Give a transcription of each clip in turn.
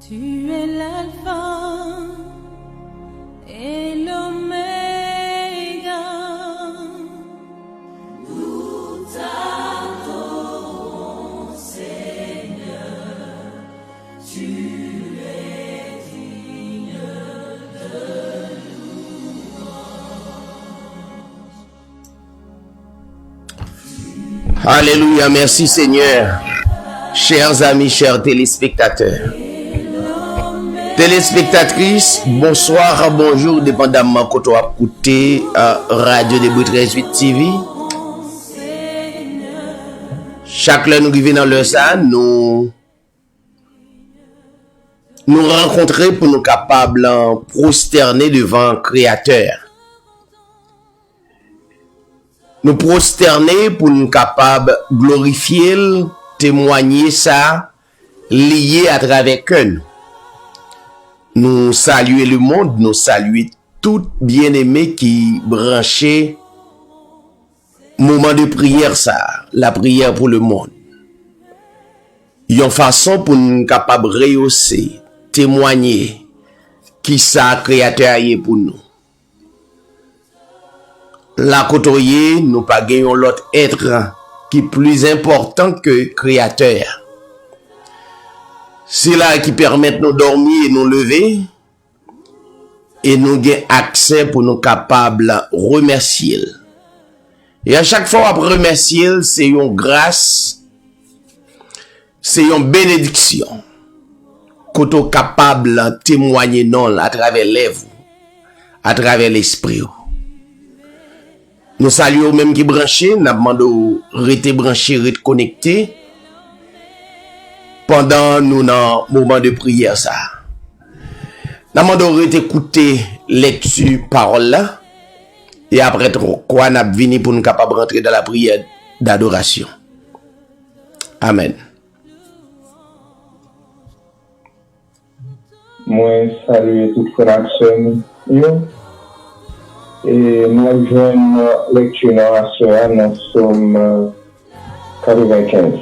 Tu es l'alpha et l'oméga. Nous t'adorons, Seigneur. Tu es digne de louange. Alléluia, merci Seigneur. Chers amis, chers téléspectateurs, téléspectatrices, bonsoir, bonjour, dépendamment quand on a écouté Radio Début 38 TV. Chaque heure nous vivons dans le ça, nous rencontrer pour nous capables de prosterner devant le Créateur. Nous prosterner pour nous capables de glorifier, témoigner ça, lié à travers eux. Nous saluer le monde, nous saluer tout bien-aimé qui branchait moment de prière ça, la prière pour le monde. Une façon pour nous capable rehausser, témoigner qui ça créateur est pour nous. La côtoyer, nous pas gagnons l'autre être qui est plus important que créateur. C'est là qui permet nous dormir et nous lever et nous gain accès pour nous capables de remercier. Et à chaque fois après remercier, c'est une grâce, c'est une bénédiction qu'on est capable de témoigner non à travers les lèvres, à travers l'esprit. Nous saluons même qui branché, nous demandons rester branché, rester connecté pendant nous dans moment de prière ça. Nous demandons rester écouter lecture parole là et après quoi nous venir pour nous capable rentrer dans la prière d'adoration. Amen. Moi saluer toute fraction et nous avons une lecture dans nous sommes 95.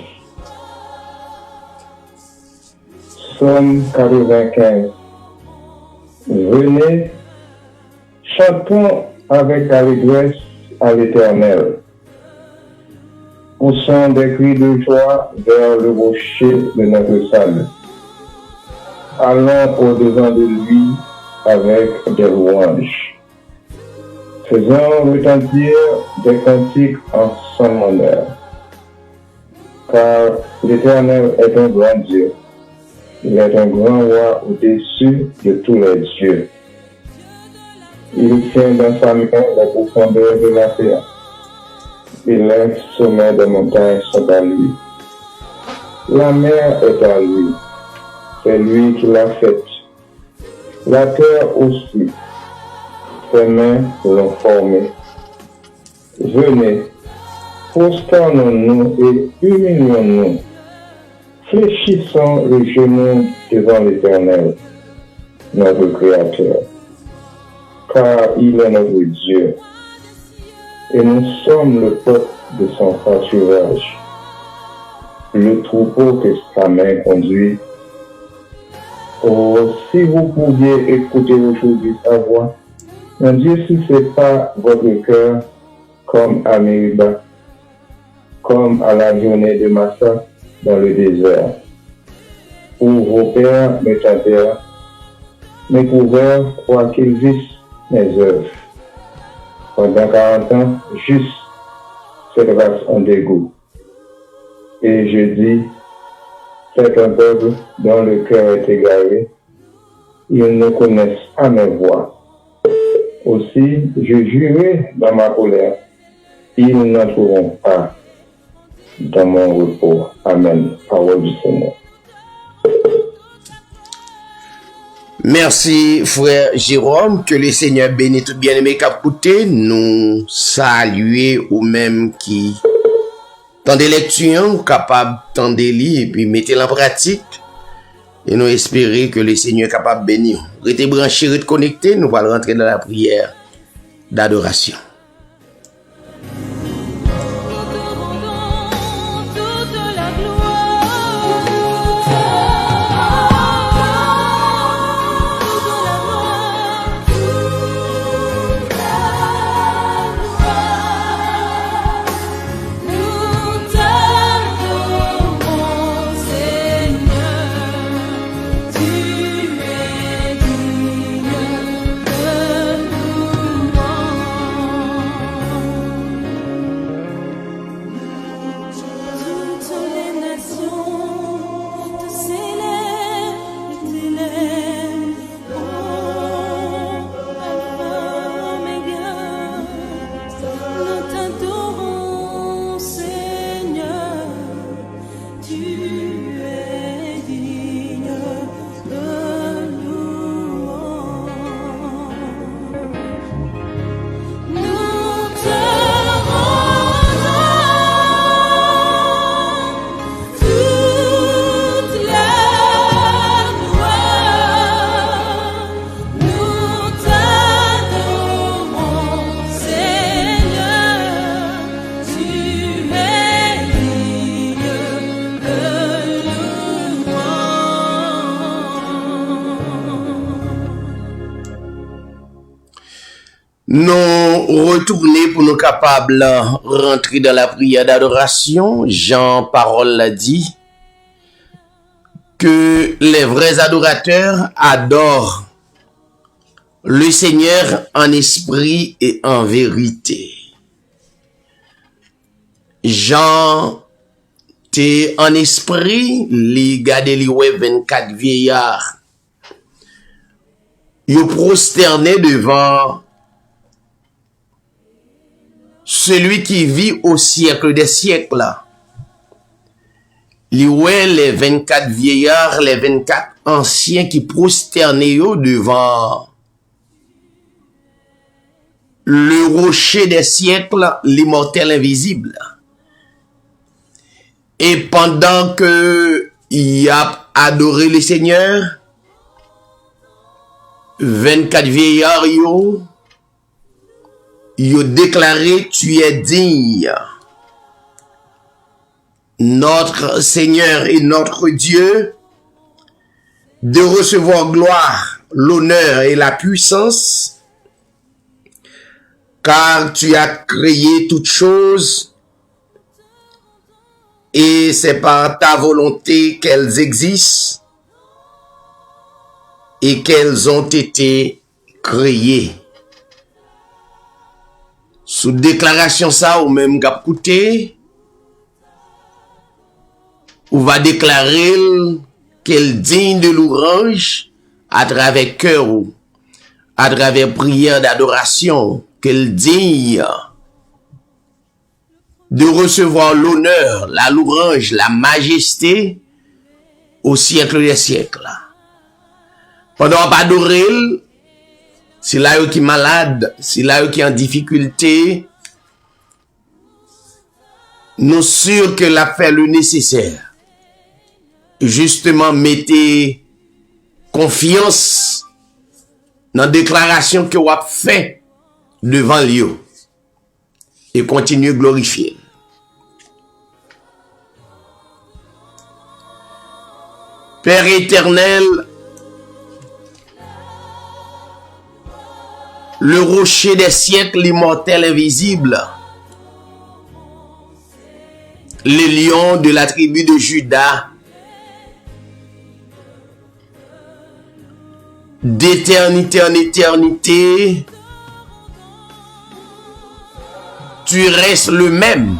Somme 95. Venez, chantons avec allégresse à l'Éternel. Poussons des cris de joie vers le rocher de notre salut. Allons au-devant de lui avec des louanges. Faisons retentir des cantiques en son honneur. Car l'Éternel est un grand Dieu. Il est un grand roi au-dessus de tous les dieux. Il tient dans sa main la profondeur de la terre. Et les sommets des montagnes sont à lui. La mer est à lui. C'est lui qui l'a faite. La terre aussi. Ses mains l'ont formé. Venez, prosternons-nous et humilions-nous. Fléchissons le genou devant l'Éternel, notre Créateur, car il est notre Dieu, et nous sommes le peuple de son pâturage, le troupeau que sa main conduit. Oh, si vous pouviez écouter aujourd'hui sa voix, mon Dieu, si ce n'est pas votre cœur, comme à Mériba, comme à la journée de Massa dans le désert, où vos pères me tentèrent, me prouvèrent quoiqu'ils vissent mes œuvres. Pendant 40 ans, juste cette race en dégoût. Et je dis, c'est un peuple dont le cœur est égaré, ils ne connaissent pas mes voix. Aussi, je jurai dans ma colère, ils n'entreront pas dans mon repos. Amen. Parole du Seigneur. Merci frère Jérôme, que le Seigneur bénisse tout bien-aimé qui a écouté, nous saluer ou même qui dans des lectures capables de lire et puis mettez-les en pratique et nous espérer que le Seigneur est capable de bénir. Restez branchés, restez connectés, nous allons rentrer dans la prière d'adoration. Toute la gloire. Nous retourner pour nous capables rentrer dans la prière d'adoration. Jean Parole l'a dit que les vrais adorateurs adorent le Seigneur en esprit et en vérité. Jean t'es en esprit, li gade li ouais 24 vieillards. Yo prosterné devant celui qui vit au siècle des siècles. Li ouais les 24 vieillards, les 24 anciens qui prosterné yo devant le rocher des siècles, l'immortel invisible. Et pendant que il a adoré le Seigneur, 24 vieillards yo déclaré tu es digne. Notre Seigneur et notre Dieu de recevoir gloire, l'honneur et la puissance, car tu as créé toutes choses et c'est par ta volonté qu'elles existent et qu'elles ont été créées. Sous déclaration ça, ou même cap coûté, ou va déclarer qu'elle digne de l'ouvrage à travers cœur ou à travers prière d'adoration, qu'elle digne de recevoir l'honneur, la louange, la majesté au siècle des siècles. Pendant qu'on adorer, si là qui est malade, si là qui est en difficulté, nous sûrs que l'a fait le nécessaire. Justement, mettez confiance dans la déclaration que vous avez fait devant lui et continuez à glorifier. Père éternel, le rocher des siècles, l'immortel invisible, le lion de la tribu de Juda, d'éternité en éternité, tu restes le même.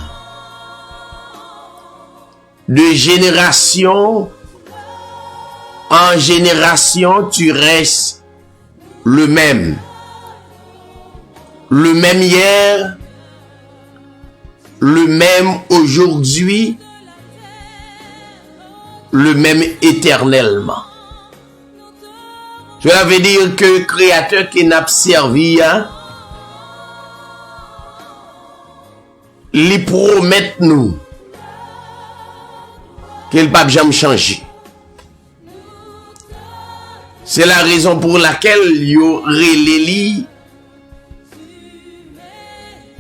De génération en génération, tu restes le même. Le même hier, le même aujourd'hui, le même éternellement. Cela veut dire que le Créateur qui n'a pas servi, il promet nous qu'il ne va jamais changer. C'est la raison pour laquelle il relève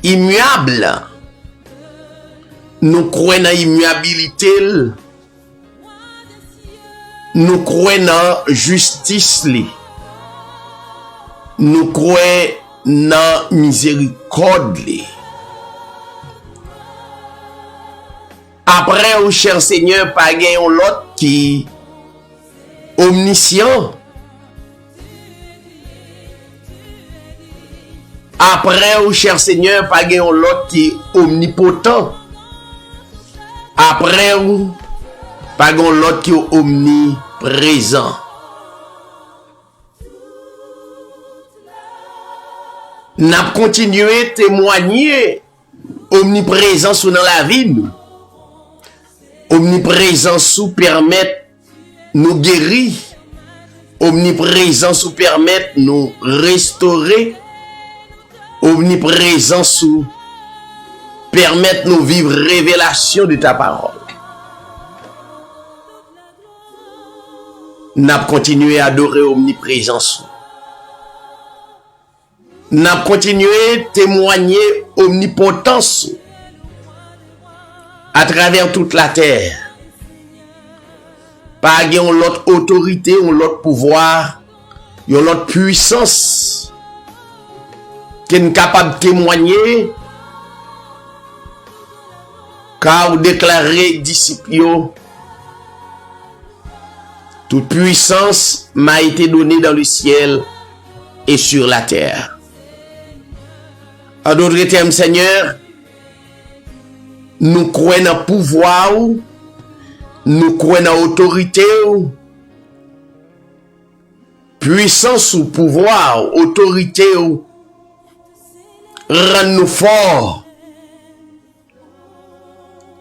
immuable. Nous croyons dans l'immuabilité. Nous croyons dans la justice. Nous croyons dans la miséricorde. Après, au cher Seigneur, pas gagnons l'autre qui omniscient. Après, au cher Seigneur, pas gagnons l'autre qui est omnipotent. Après, pas gagnons l'autre qui est omniprésent. N'a continué à témoigner omniprésence dans la vie. Omniprésence ou permet nous guérir. Omniprésence ou permet nous restaurer. Omniprésence ou permet nous vivre révélation de ta parole. N'a continué à adorer omniprésence. N'a continué à témoigner omnipotence à travers toute la terre. Pas yon l'autre autorité, ou l'autre pouvoir, yon l'autre puissance qui est capable de témoigner car ou déclarer disciples, toute puissance m'a été donnée dans le ciel et sur la terre. En d'autres termes, Seigneur, nous croyons dans le pouvoir, nous croyons dans l'autorité, puissance ou pouvoir, autorité, rend-nous forts,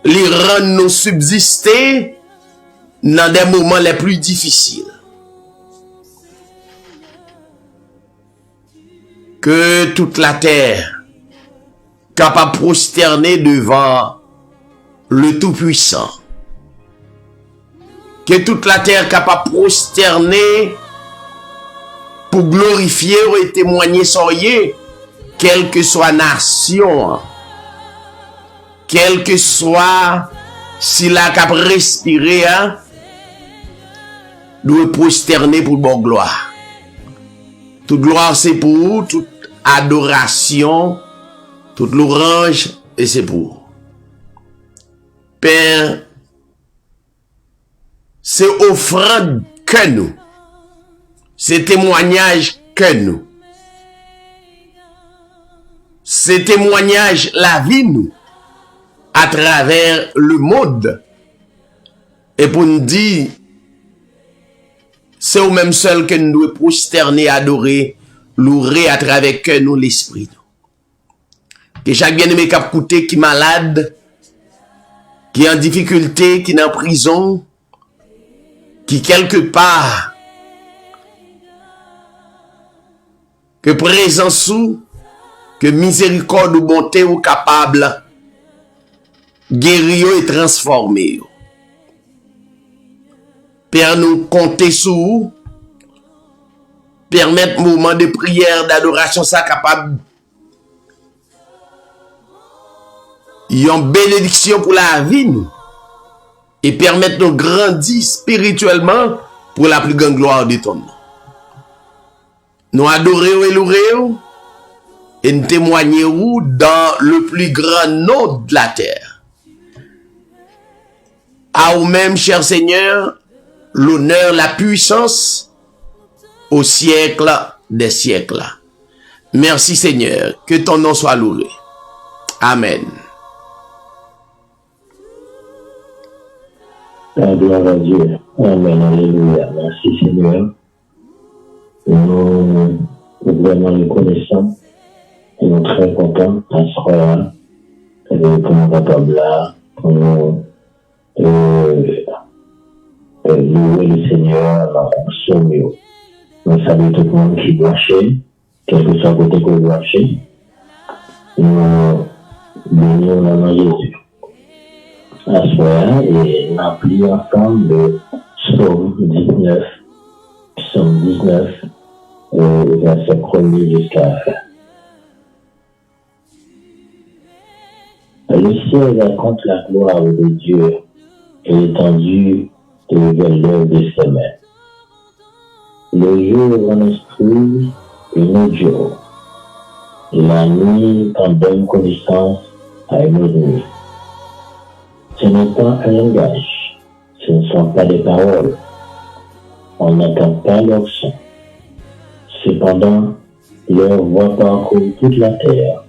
les rend-nous subsister dans des moments les plus difficiles. Que toute la terre capable de prosterner devant le Tout-Puissant. Que toute la terre capable de prosterner pour glorifier et témoigner soyez, quelle que soit nation, quelle que soit si la cap respirer, doit prosterner pour bonne gloire. Toute gloire c'est pour vous, toute adoration, toute louange et c'est pour vous. Père, c'est offrande que nous, c'est témoignage que nous, c'est témoignage la vie nous, à travers le monde, et pour nous dire, c'est au même seul que nous devons prosterner, adorer, louer à travers que nous l'esprit. Que chaque bien-aimé qui a coûté, qui est malade, qui est en difficulté, qui est en prison, qui quelque part, que présence ou, que miséricorde ou bonté ou capable, guérir et transformer. Père, nous compter sur vous, permettre moment de prière, d'adoration, ça capable, une bénédiction pour la vie, nous, et permettre de grandir spirituellement pour la plus grande gloire de ton nom. Nous adorer et louer et nous témoigner dans le plus grand nom de la terre. À vous-même, cher Seigneur, l'honneur, la puissance au siècle des siècles. Merci Seigneur, que ton nom soit loué. Amen. Gloire à Dieu. Amen. Alléluia. Merci Seigneur. Nous sommes vraiment reconnaissants et nous sommes très contents à ce soir pour nous capable là, pour nous louer le Seigneur dans son mieux. Nous saluons tout le monde qui marche, quel que soit le côté que vous marchez. Nous bénissons le nom de Jésus. À ce soir, et nous appelons ensemble le psaume 19, psaume 19, verset 1er jusqu'à la fin. Le ciel raconte la gloire de Dieu et l'étendue révèle l'œuvre de ses mains. Le jour en instruit une autre jour. La nuit en donne connaissance à une autre nuit. Ce n'est pas un langage, ce ne sont pas des paroles. On n'entend pas leur son. Cependant, leur voix parcourt toute la terre.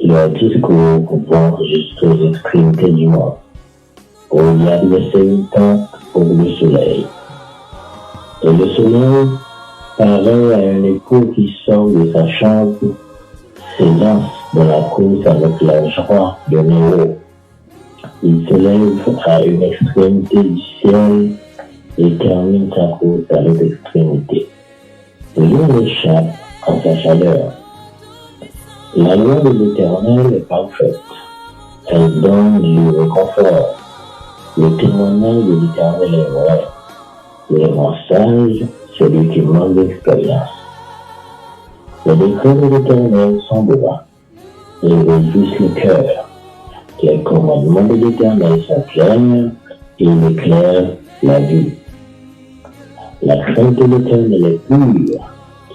Leur discours vont jusqu'aux extrémités du monde. Où il y a des sémitants pour le soleil. Et le soleil, pareil à un écho qui sort de sa chambre, s'élance dans la course avec la joie de Néo. Il s'élève à une extrémité du ciel et termine sa course à l'autre extrémité. Rien n'échappe à sa chaleur. La loi de l'Éternel est parfaite. Elle donne du réconfort. Le témoignage de l'Éternel est vrai. Le grand sage, celui qui manque d'expérience. Les décrets de l'Éternel sont droits. Ils réjouissent le cœur. Les commandements de l'Éternel sont clairs et ils éclairent la vue. La crainte de l'Éternel est pure,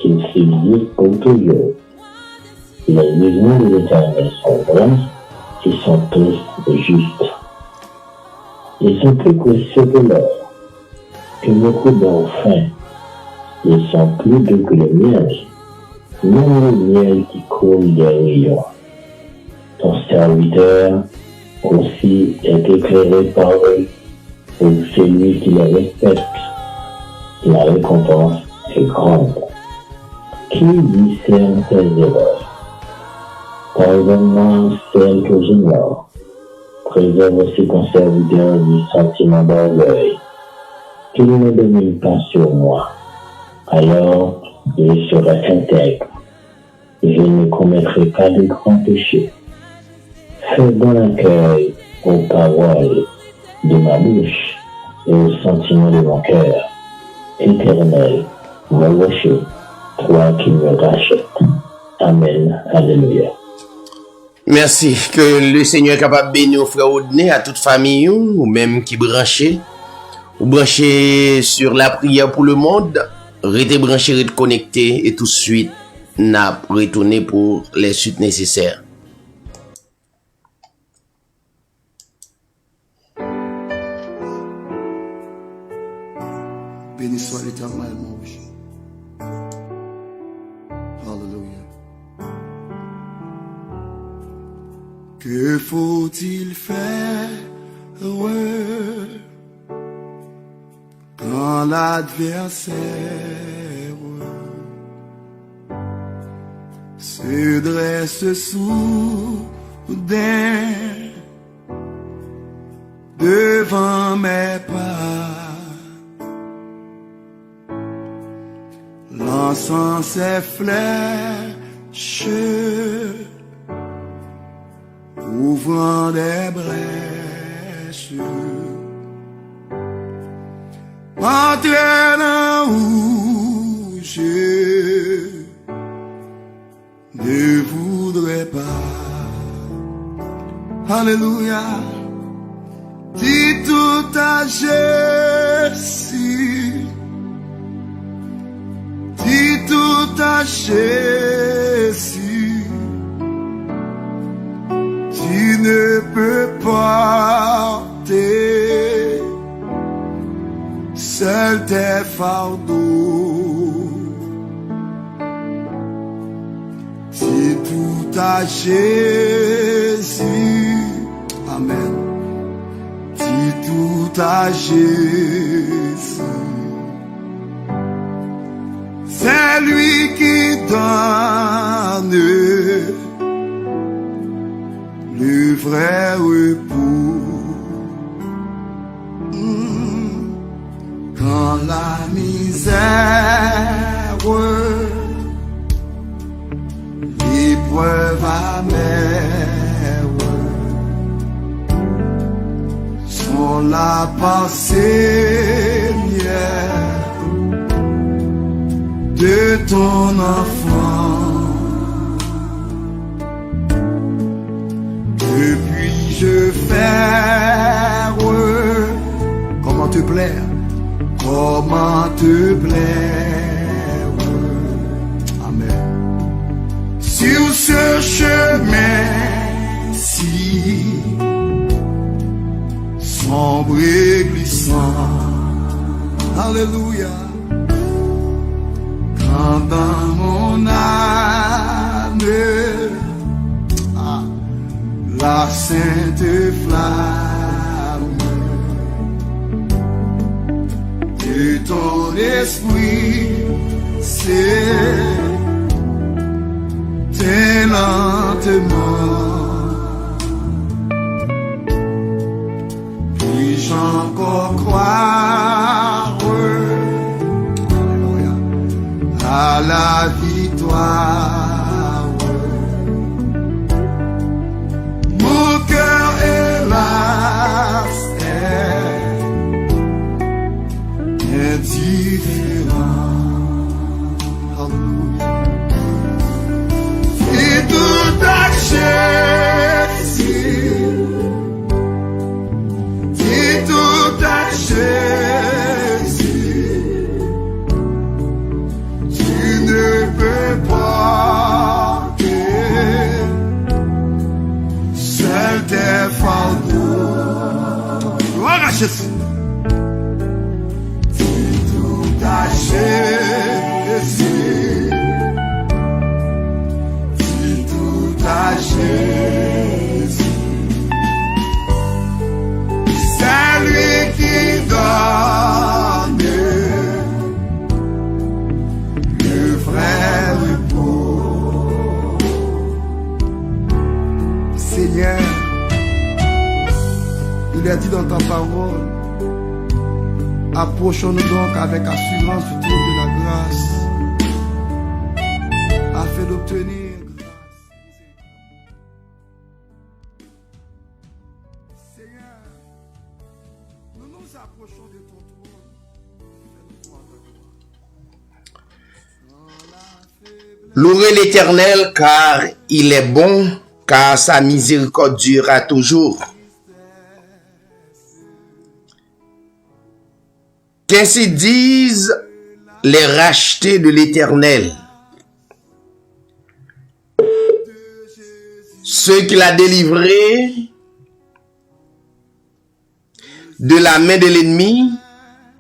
qu'il subsiste pour toujours. Les jugements de l'Éternel sont vrais, ils sont tous justes. Ils sont plus précieux que l'or, que beaucoup d'or fin. Ils sont plus doux que le miel, même le miel qui coule des rayons. Ton serviteur aussi est éclairé par eux, pour celui qui les respecte. La récompense est grande. Qui discerne ses erreurs? Pardonne-moi celle que j'ignore. Préserve aussi ton serviteur du sentiment d'orgueil. Qu'il ne domine pas sur moi. Alors, je serai intègre. Je ne commettrai pas de grands péchés. Fais bon accueil aux paroles de ma bouche et aux sentiments de mon cœur. Éternel, mon rocher, toi qui me rachètes. Amen. Alléluia. Merci. Que le Seigneur est capable de bénir frère Odné, à toute famille, ou même qui branché sur la prière pour le monde, restez branché, restez connecté, et tout de suite, n'a retourné pour les suites nécessaires. Béni soit l'Éternel, mon rocher. Alléluia. Que faut-il faire quand l'adversaire se dresse soudain devant mes pas? Lançant ses flèches, ouvrant des brèches, entraînant où je ne voudrais pas. Alléluia. Dis tout à Jésus. Dis tout à Jésus, tu ne peux porter seul tes fardeaux. Dis tout à Jésus, amen. Dis tout à Jésus. C'est lui qui donne le vrai repos. Quand la misère, l'épreuve amère sont là par Seigneur de ton enfant. Que puis-je faire? Comment te plaire? Comment te plaire? Amen. Sur ce chemin-ci, sombre et glissant, alléluia. Quand dans mon âme la sainte flamme de ton esprit s'éteint lentement, indifférent. Alléluia. Et tout à Jésus, et tout à Jésus, tu ne peux pas seul tes fardeaux. Gloire à Jésus. Tout à Jésus, tout à Jésus, c'est lui qui donne le vrai repos. Seigneur, il a dit dans ta parole, approchons-nous donc avec assurance du trône de la grâce, afin d'obtenir grâce. Seigneur, nous nous approchons de ton trône, fais-nous voir ta gloire. Louez l'Éternel car il est bon, car sa miséricorde durera toujours. Qu'ainsi disent les rachetés de l'Éternel, ceux qu'il a délivrés de la main de l'ennemi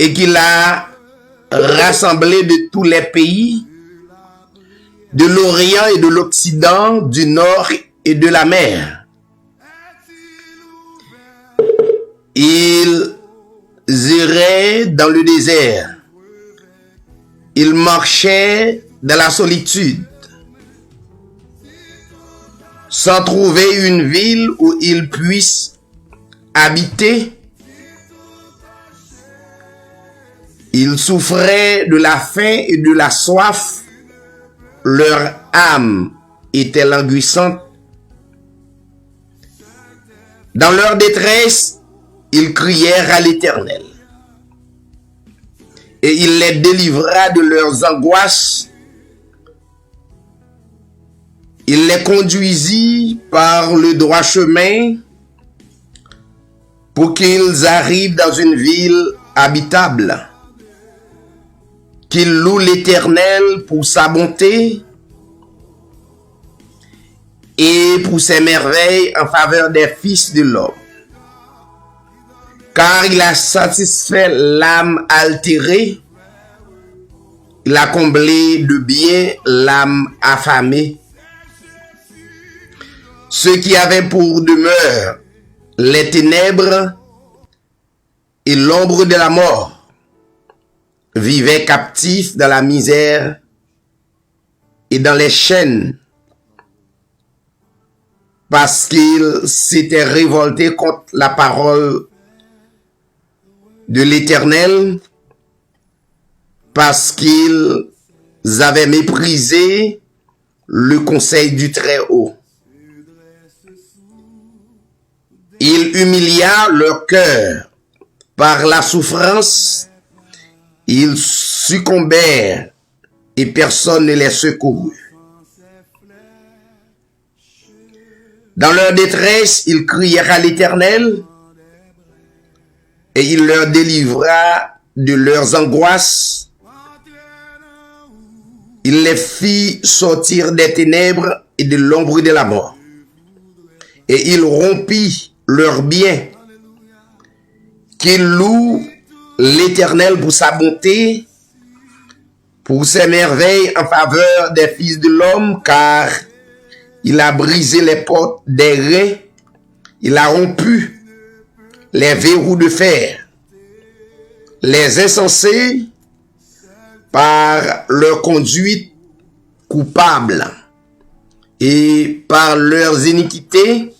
et qu'il a rassemblés de tous les pays, de l'Orient et de l'Occident, du Nord et de la mer. Ils iraient dans le désert. Ils marchaient dans la solitude, sans trouver une ville où ils puissent habiter. Ils souffraient de la faim et de la soif. Leur âme était languissante. Dans leur détresse, ils crièrent à l'Éternel, et il les délivra de leurs angoisses. Il les conduisit par le droit chemin pour qu'ils arrivent dans une ville habitable. Qu'ils louent l'Éternel pour sa bonté et pour ses merveilles en faveur des fils de l'homme. Car il a satisfait l'âme altérée, il a comblé de bien l'âme affamée. Ceux qui avaient pour demeure les ténèbres et l'ombre de la mort vivaient captifs dans la misère et dans les chaînes, parce qu'ils s'étaient révoltés contre la parole de l'Éternel, parce qu'ils avaient méprisé le conseil du Très-Haut. Il humilia leur cœur par la souffrance. Ils succombèrent et personne ne les secourut. Dans leur détresse, ils crièrent à l'Éternel, et il leur délivra de leurs angoisses. Il les fit sortir des ténèbres et de l'ombre de la mort. Et il rompit leurs biens. Qu'ils louent l'Éternel pour sa bonté, pour ses merveilles en faveur des fils de l'homme, car il a brisé les portes des reins, il a rompu les verrous de fer. Les insensés, par leur conduite coupable et par leurs iniquités,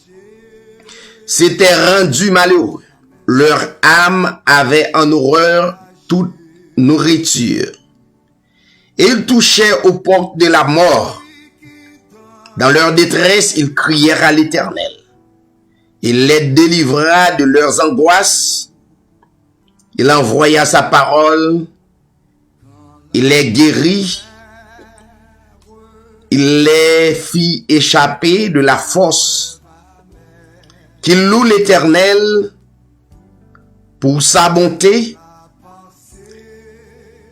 s'étaient rendus malheureux. Leur âme avait en horreur toute nourriture. Et ils touchaient aux portes de la mort. Dans leur détresse, ils crièrent à l'Éternel. Il les délivra de leurs angoisses. Il envoya sa parole Il les guérit. Il les fit échapper de la fosse. Qu'il loue l'Éternel pour sa bonté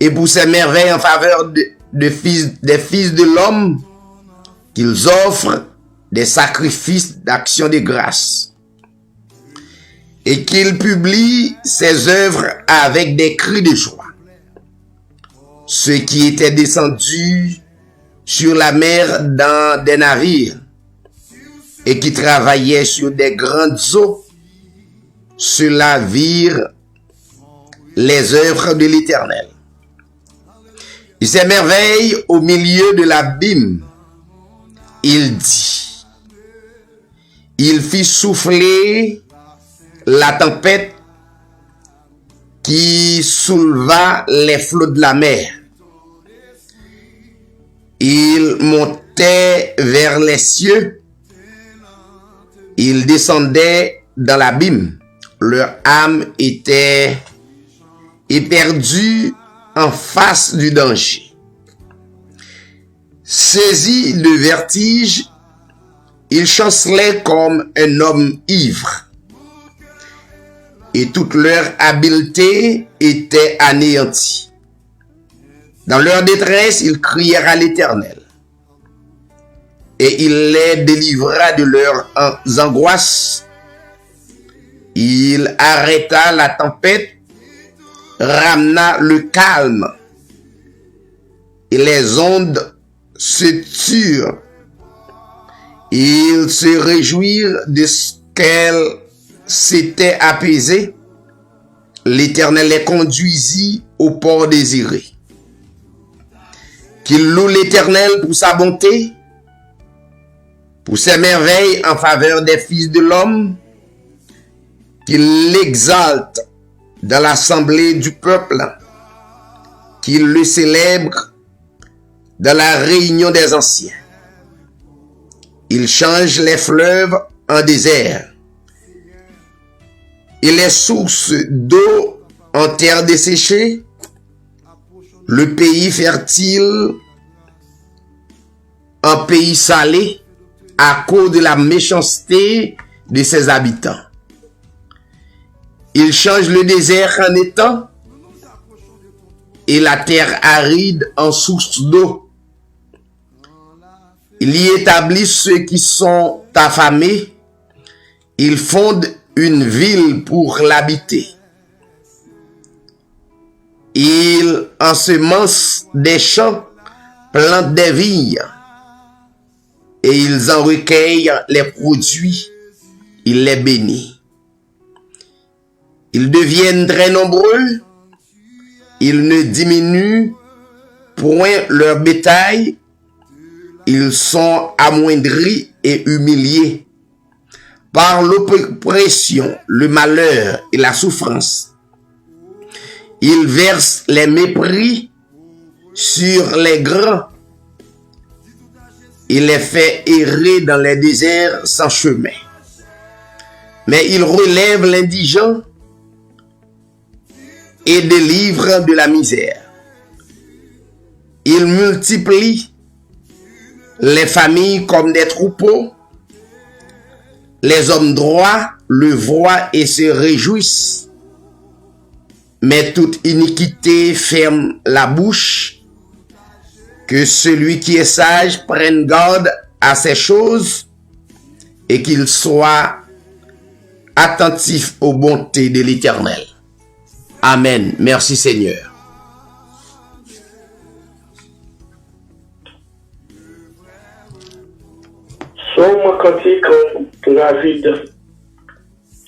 et pour ses merveilles en faveur des fils de l'homme, qu'ils offrent des sacrifices d'action de grâce et qu'il publie ses œuvres avec des cris de joie. Ceux qui étaient descendus sur la mer dans des navires et qui travaillaient sur des grandes eaux, ceux-là virent les œuvres de l'Éternel. Il s'émerveille au milieu de l'abîme. Il dit, il fit souffler la tempête qui souleva les flots de la mer. Il montait vers les cieux. Il descendait dans l'abîme. Leur âme était éperdue en face du danger. Saisi de vertige, il chancelait comme un homme ivre. Et toute leur habileté était anéantie. Dans leur détresse, ils crièrent à l'Éternel. Et il les délivra de leurs angoisses. Il arrêta la tempête, ramena le calme. Et les ondes se turent. Ils se réjouirent de ce qu'elles s'étaient apaisées. L'Éternel les conduisit au port désiré. Qu'il loue l'Éternel pour sa bonté, pour ses merveilles en faveur des fils de l'homme, qu'il l'exalte dans l'assemblée du peuple, qu'il le célèbre dans la réunion des anciens. Il change les fleuves en désert et les sources d'eau en terre desséchée, le pays fertile en pays salé à cause de la méchanceté de ses habitants. Il change le désert en étang et la terre aride en source d'eau. Il y établit ceux qui sont affamés. Il fonde une ville pour l'habiter. Il ensemence des champs, plante des vignes, et ils en recueillent les produits. Il les bénit. Ils deviennent très nombreux. Ils ne diminuent point leur bétail. Ils sont amoindris et humiliés par l'oppression, le malheur et la souffrance. Ils versent les mépris sur les grands. Il les fait errer dans les déserts sans chemin. Mais il relève l'indigent et délivre de la misère. Il multiplie les familles comme des troupeaux. Les hommes droits le voient et se réjouissent. Mais toute iniquité ferme la bouche. Que celui qui est sage prenne garde à ces choses et qu'il soit attentif aux bontés de l'Éternel. Amen. Merci Seigneur. Psaume cantique David,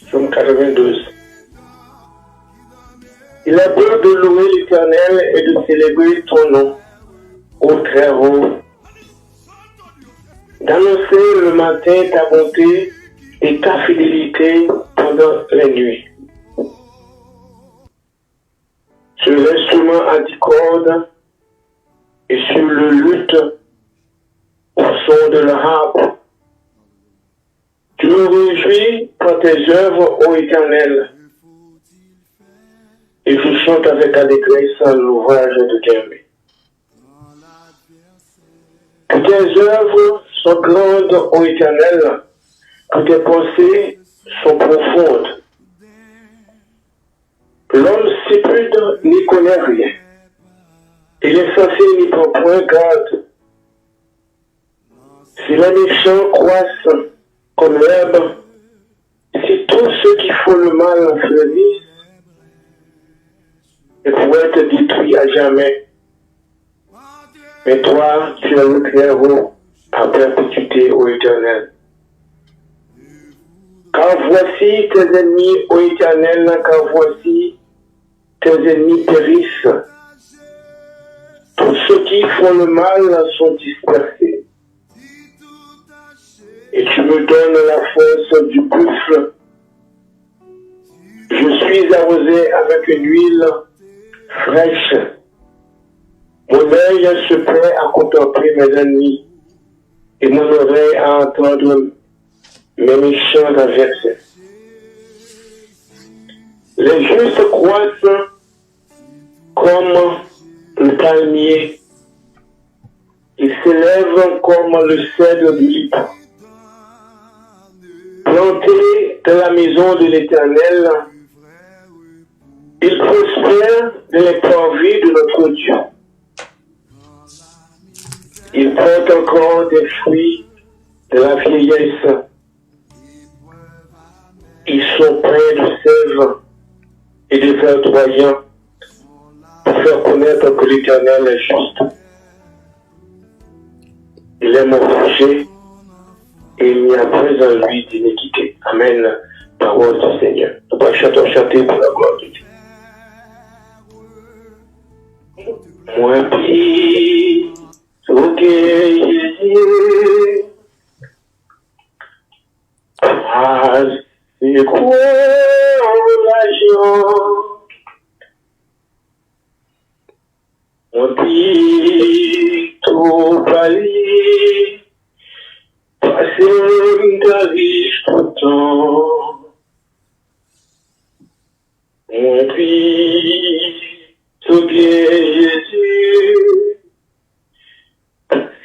Psaume 92. Il est bon de louer l'Éternel et de célébrer ton nom, ô très haut, d'annoncer le matin ta bonté et ta fidélité pendant les nuits. Sur l'instrument à 10 cordes et sur le luth au son de la harpe, tu me réjouis par tes œuvres, ô Éternel, et je chante avec allégresse l'ouvrage de tes mains. Que tes œuvres sont grandes, ô Éternel, que tes pensées sont profondes. L'homme stupide n'y connaît rien. Et l'insensé n'y prend point garde. Si les méchants croissent comme l'herbe, si tous ceux qui font le mal fleurissent, ils pourraient être détruits à jamais. Mais toi, tu es le Très-Haut à perpétuité, ô Éternel. Car voici tes ennemis, ô Éternel, car voici tes ennemis périssent. Tous ceux qui font le mal sont dispersés. Et tu me donnes la force du buffle. Je suis arrosé avec une huile fraîche. Mon œil se plaît à contempler mes ennemis et mon oreille à entendre mes méchants adversaires. Les justes croissent comme le palmier. Ils s'élèvent comme le cèdre du Liban. Plantés dans la maison de l'Éternel, ils prospèrent dans les parvis de notre Dieu. Ils portent encore des fruits de la vieillesse. Ils sont près de sève et de verdoyants pour faire connaître que l'Éternel est juste. Il est mon rocher et il n'y a pas en lui d'iniquité. Amen. Parole du Seigneur. Nous allons chanter pour la gloire de Dieu. Moi, puis, ok, Jésus. Ah, c'est quoi l'argent? Mon petit tout pali, passé ta vie tout le temps. Mon petit tout Jésus,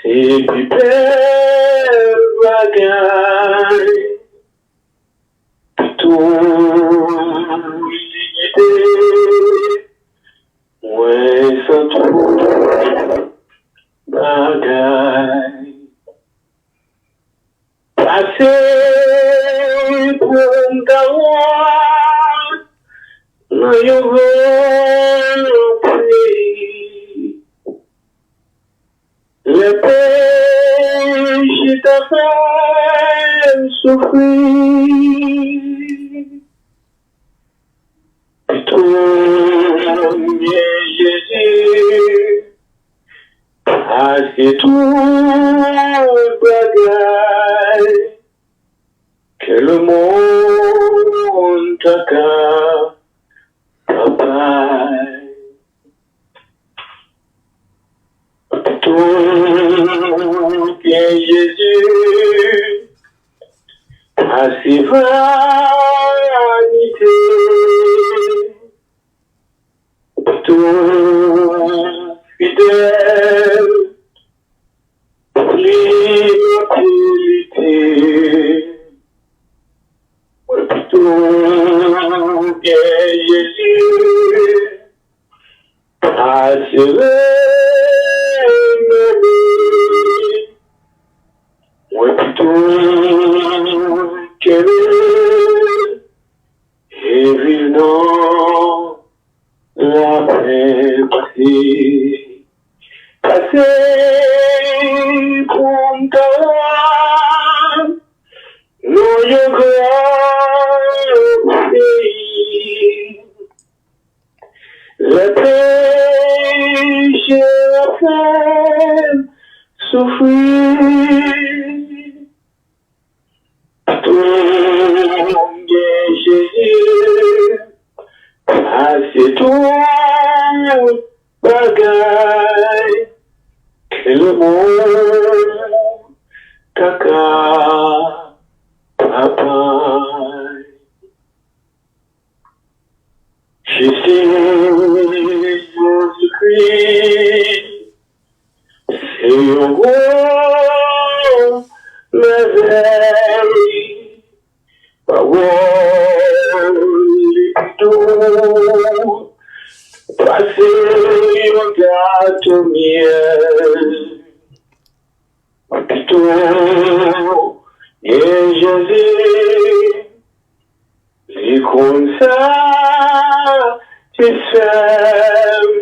c'est plus belle bagaille, tout l'idée. Ouais, ça trouve bagaille. Passez pour un gawa, na yo pays. Le péché t'a fait souffrir. Tout Jésus, c'est tout bagaille que le monde t'a capable. Tout Jésus, c'est vanité. Tout fidèle, l'immortalité, tout bien Jésus, assuré, ouais, tout que et vivant la paix passée, passée pour toi, nous y grand pays. Le péché a fait souffrir. Tout Jésus, c'est tout bagaille que le monde caca papa. Jésus-Christ, c'est on voit merveille, parole d'eau, passer au gâteau miel, plutôt, et Jésus, c'est comme ça, c'est simple,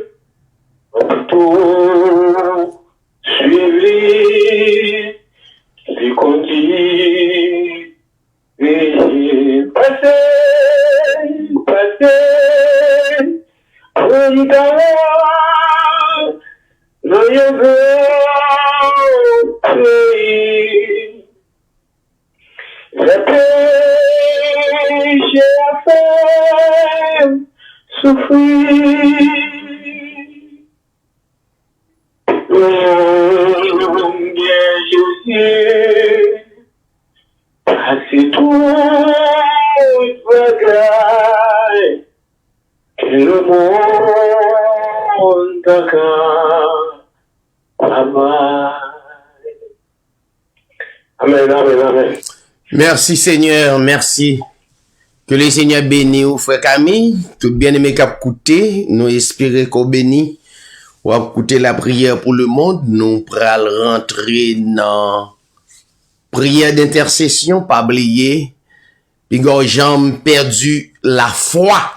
plutôt, suivi, c'est continue, passer, on t'avoir, dans le pays, le péché a fait souffrir. Bien Jésus, c'est tout bagaille que le monde a Amen, amen, amen. Merci Seigneur, merci. Que le Seigneur bénisse ou frère Camille, tout bien aimé cap coûter, nous espérons qu'on bénit. Ou à écouter la prière pour le monde, nous pral rentrer dans prière d'intercession, pas oublier, puis j'en perdu la foi.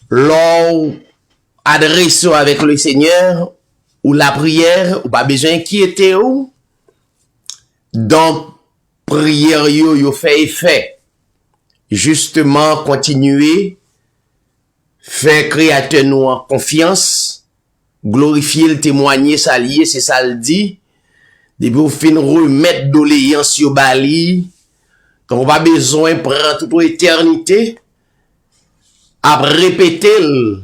Lors adresse avec le Seigneur, ou la prière, ou pas besoin d'inquiéter ou. Donc, prière yo fait effet. Justement, continuer, faire créateur nous en confiance, glorifier le témoigner, s'allier, c'est ça le dit. Depuis vous fin remettre doléance sur Bali, donc pas besoin de prendre toute éternité, à répéter,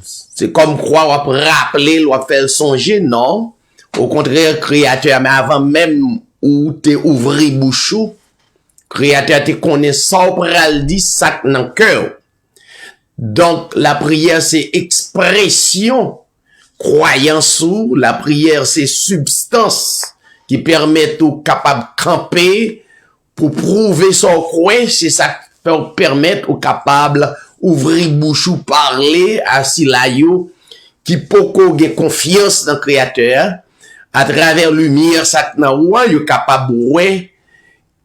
c'est comme quoi on va rappeler, on va faire songer, non. Au contraire, créateur, mais avant même où t'es ouvri bouchou, créateur te connaît sans pral dit ça dans le cœur. Donc, la prière, c'est expression, croyance ou, la prière, c'est substance qui permet au capable de camper pour prouver son croix, c'est ça qui peut permettre au capable ouvrir bouche ou parler à Silayo qui peut avoir confiance dans le créateur à travers lumière ça nan ouan yo capable ouais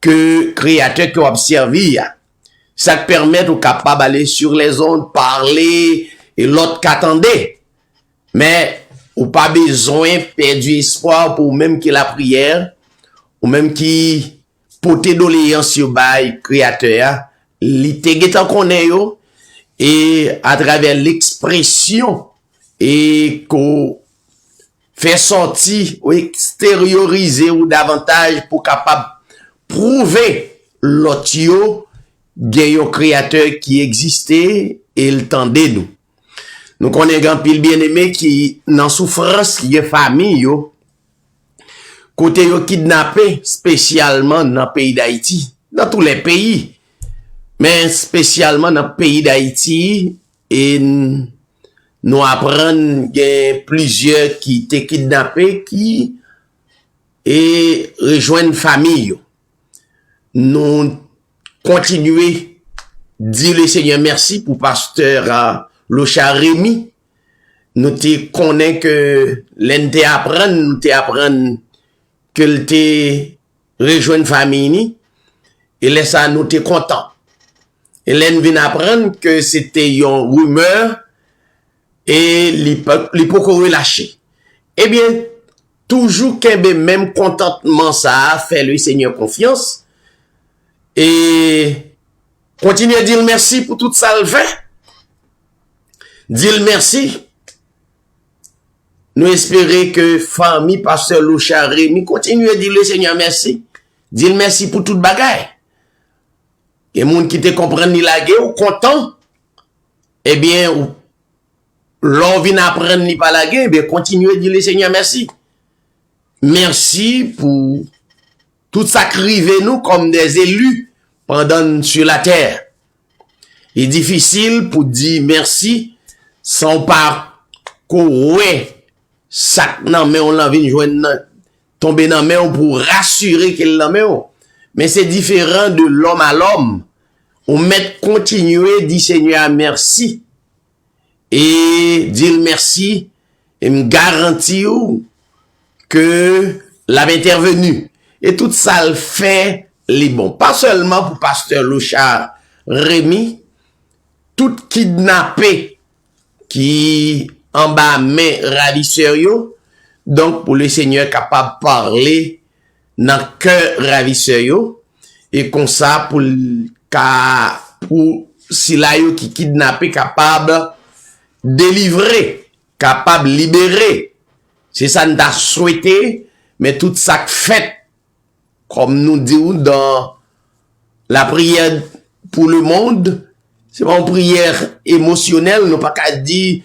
que créateur qui observé ça permet au capable aller sur les ondes parler et l'autre qu'attendait mais ou pas besoin perdre espoir pour même que la prière ou même qui porter doléance sur bail créateur li te getan connaît yo et à travers l'expression et qu'on fait sortir ou extérioriser ou davantage pour capable prouver l'autre yo gen un créateur qui existait et il tendait nous. Nous connaissons un pile bien aimé qui dans souffrance qui est famille yo côté yo kidnappé spécialement dans le pays d'Haïti, dans tous les pays. Mais spécialement dans le pays d'Haïti, et nous apprenons qu'il y a plusieurs qui étaient kidnappés, qui et rejoignent famille. Nous continuons dire le Seigneur merci pour pasteur Locha Rémi. Nous te connaissons que l'un te apprend, nous te apprend que le te rejoint famille, et là ça nous te content. Hélène vient apprendre que c'était une rumeur et les pour relâcher. Eh bien, toujours qu'il y même contentement ça, fait le Seigneur confiance et continue à dire merci pour tout ça le fait. Dire merci. Nous espérons que famille pasteur Locha Rémi continue à dire le Seigneur merci. Dire merci pour toute bagaille. Et moun qui te comprennent ni la guerre ou content, eh bien, ou l'on vient apprendre ni pas la guerre, eh bien, continuez à dire le Seigneur merci. Merci pour tout ça qui arrive nous comme des élus pendant sur la terre. Il est difficile pour dire merci sans pas qu'on ouais, ça, non, mais on l'a vu joindre tomber dans main pour rassurer qu'il dans main. Mais c'est différent de l'homme à l'homme. On met continuer dit Seigneur merci et dire merci et me garantit que l'avait intervenu et tout ça le fait les bons, pas seulement pour pasteur Louchard Rémi, tout kidnappé qui en bas main ravisseur yo, donc pour le Seigneur capable de parler dans cœur ravisseur yo et comme ça pour si la yo qui kidnappé capable délivrer, capable libérer. C'est ça nous a souhaité, mais tout ça fait comme nous disons dans la prière pour le monde, c'est pas une prière émotionnelle, nous pas qu'à dire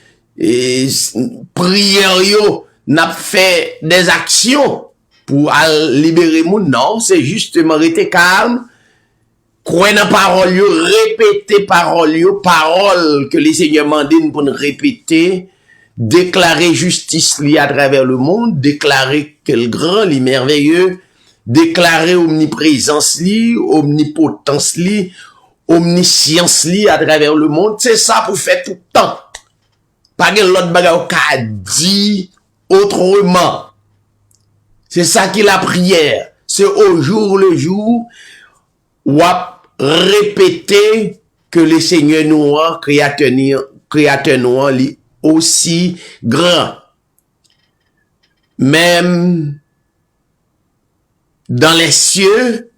prière yo n'a fait des actions pour libérer monde, non, c'est justement rester calme, croire dans parole yo, répéter parole yo, parole que les Seigneurs mandent pour nous répéter, déclarer justice li à travers le monde, déclarer que le grand, li merveilleux, déclarer omniprésence li, omnipotence li, omniscience li à travers le monde, c'est ça pour faire tout le temps. Pas que l'autre bagage qu'a dit autrement. C'est ça qui est la prière. C'est au jour le jour, ou à répéter que le Seigneur nous a créateur nous a aussi grand. Même dans les cieux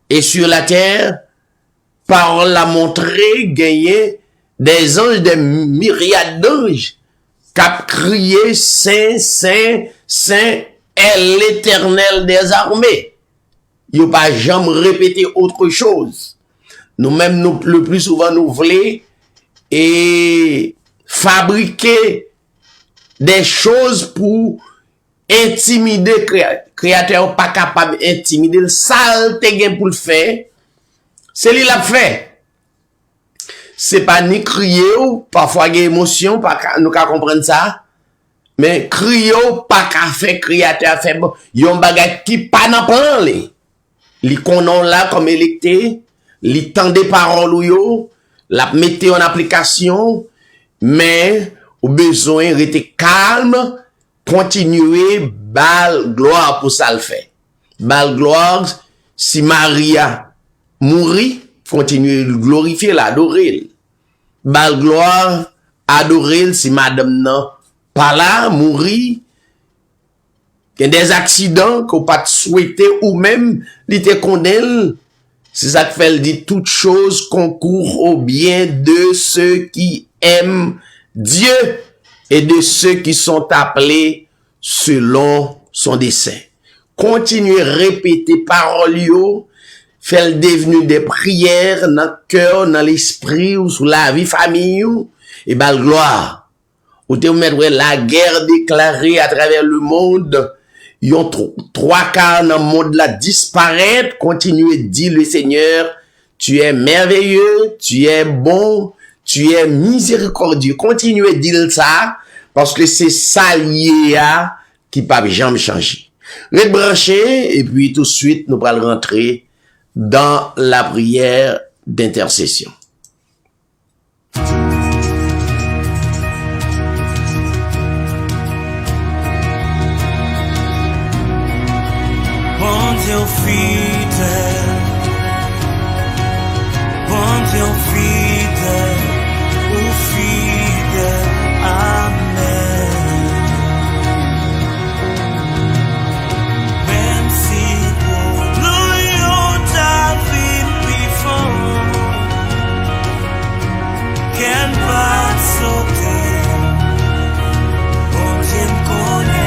et sur la terre, parole l'a montré, gagné des anges, des myriades d'anges, qui ont crié Saint, Saint, Saint est l'Éternel des armées. Il n'y a pas jamais répété autre chose. Nous-mêmes, le plus souvent, nous voulons et fabriquer des choses pour intimider créateur pas capable d'intimider le sale pour le faire. C'est lui l'a fait. C'est pas ni crier ou parfois des émotions, pas nous qu'à comprendre ça. Mais crier pas qu'à faire créateur fait bon, yon bagay qui pas nan parler. Li konon là comme électé, li tend des paroles ou yo, la mettez en application, mais au besoin rester calme, continuer bal gloire pour ça le fait. Bal gloire si Maria mourit, continuer glorifier l'adorer. Bal gloire adorer si madame non pas là mourit. Il y a des accidents qu'on pas souhaité ou même l'été condamné. C'est ça que fait elle dit toute chose concourt au bien de ceux qui aiment Dieu et de ceux qui sont appelés selon son dessein. Continuez à répéter parole yo, faire devenu des prières dans le cœur, dans l'esprit ou sous la vie famille et bal gloire. Ou te mettre la guerre déclarée à travers le monde. Yon trois quarts dans le monde là disparaître, continuez de dire le Seigneur, tu es merveilleux, tu es bon, tu es miséricordieux. Continuez de dire ça, parce que c'est ça lié à qui peut jamais changer. Rebrancher, et puis tout de suite, nous allons rentrer dans la prière d'intercession. Dieu fidèle, bon Dieu fidèle, ou fidèle, amen. Même si pour nous ta vie before, qu'elle va sauter, bon Dieu connaît.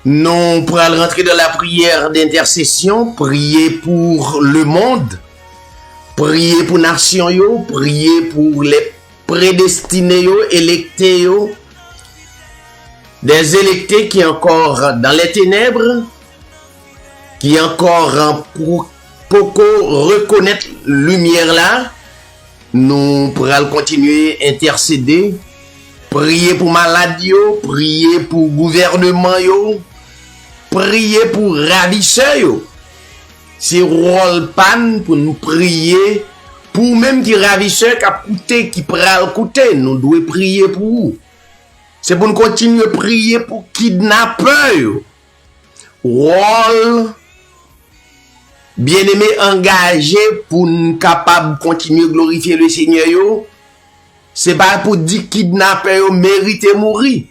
Nous pourrons rentrer dans la prière d'intercession, prier pour le monde, prier pour nation yo, prier pour les prédestinés yo, électés yo, des électés qui encore dans les ténèbres, qui encore pour reconnaître lumière là. Nous pourrons continuer à intercéder, prier pour maladie yo, prier pour gouvernement yo, prier pour ravisseurs yo. C'est rôle pan pour nous prier pour même qui ravisseur qui a coûté, qui pral coûter, nous devons prier pour vous. C'est pour nous continuer à prier pour kidnappeurs yo. Rôle bien-aimé engagé pour nous capable continuer à glorifier le Seigneur yo. C'est pas pour dire kidnappeurs yo mérite mourir.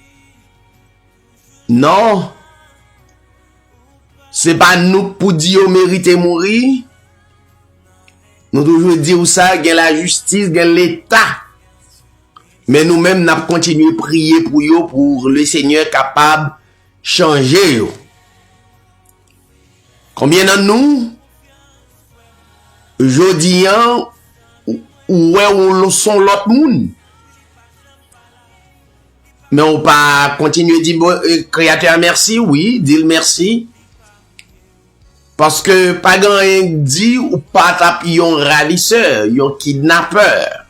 Non. C'est pas nous pour dire yo mérite mourir. Nous toujours dire ça, il y a la justice, il y a l'État. Mais nous-mêmes, nous avons continué à prier pour yo, pour le Seigneur capable de changer yo. Combien de nous, aujourd'hui, où sont l'autre monde? Mais on pas continuer à dire, Créateur merci, oui, dis merci. Parce que pas grand dit ou pas taper yon ravisseur, yon kidnappeur.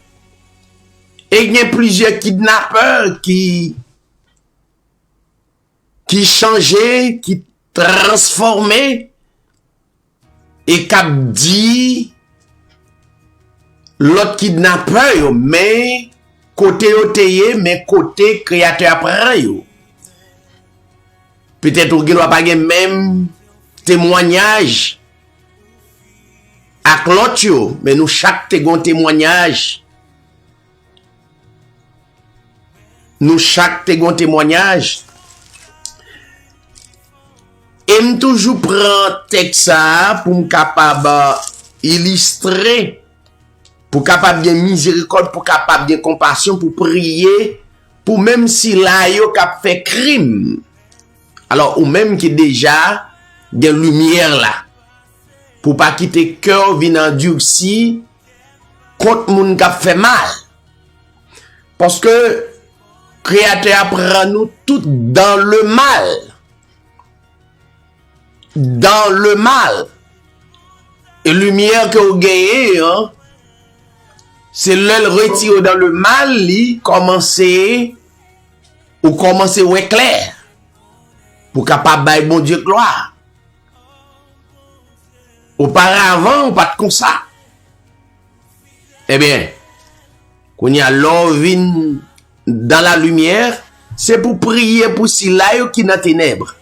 Et il y a plusieurs kidnappeurs qui changeaient, qui transformaient et qui dit l'autre kidnappeur, mais côté oteye, mais côté créateur après yo. Peut-être ou gen pas gen même témoignage ak l'autre yo, mais nous chaque te gon témoignage. Nous chaque te gon témoignage. Et m toujours prend texte ça pour m capable illustrer, pour capable bien miséricorde, pour capable bien compassion, pour prier, pour même si là yo k'ap fait crime. Alors ou même qui déjà de lumière là, pour pas quitter cœur vin endurci contre moun k'ap fait mal. Parce que Créateur apprend nous tout dans le mal. Dans le mal. Et lumière que vous gagnez, hein, c'est le retire dans le mal, li commencer ouais clair. Pour capable bailler bon Dieu gloire. Auparavant, pas de comme ça. Eh bien, quand il y a l'orvin dans la lumière, c'est pour prier pour si là qui dans ténèbres.